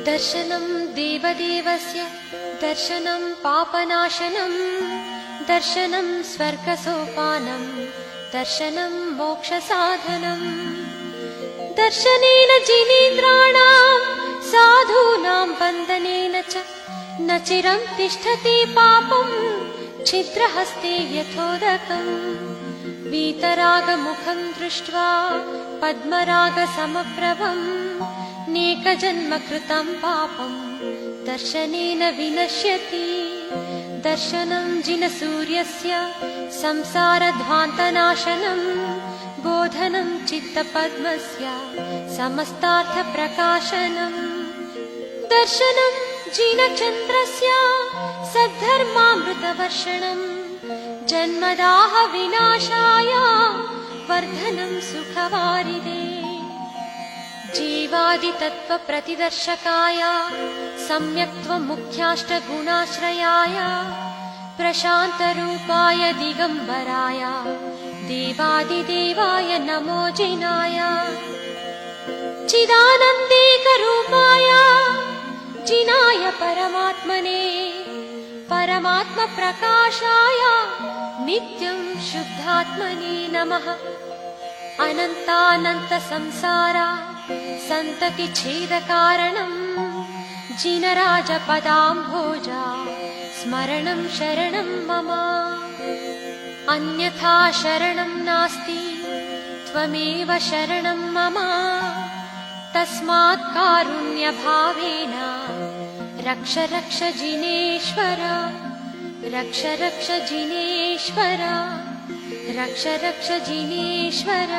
दर्शनं देवदेवस्य दर्शनं पापनाशनं दर्शनं स्वर्गसोपानं दर्शनं मोक्षसाधनम् दर्शनेन जिनेन्द्राणां साधूनां वन्दनेन च न चिरं तिष्ठति पापं छिद्रहस्ते यथोदकम् वीतरागमुखं दृष्ट्वा पद्मरागसमप्रभं नेकजन्म कृतं पापं दर्शनेन विनश्यति दर्शनं जिनसूर्यस्य संसारध्वान्तनाशनं बोधनं चित्तपद्मस्य समस्तार्थप्रकाशनम् दर्शनं जिनचन्द्रस्य सद्धर्मामृतवर्षणम् जन्मदाह विनाशाय वर्धनं सुखवारिदे जीवादितत्त्वप्रतिदर्शकाय सम्यक्त्वमुख्याष्टगुणाश्रयाय प्रशान्तरूपाय दिगम्बराय देवादिदेवाय नमो जिनाय चिदानन्देकरूपाय जिनाय परमात्मने परमात्मप्रकाशाय नित्यं शुद्धात्मने नमः अनन्तानन्तसंसारा सन्ततिच्छेदकारणं जिनराजपदाम्भोजा स्मरणं शरणं मम अन्यथा शरणं नास्ति त्वमेव शरणं मम तस्मात् कारुण्यभावेन रक्ष रक्ष जिनेश्वर रक्ष रक्ष जिनेश्वर रक्ष रक्ष जिनेश्वर।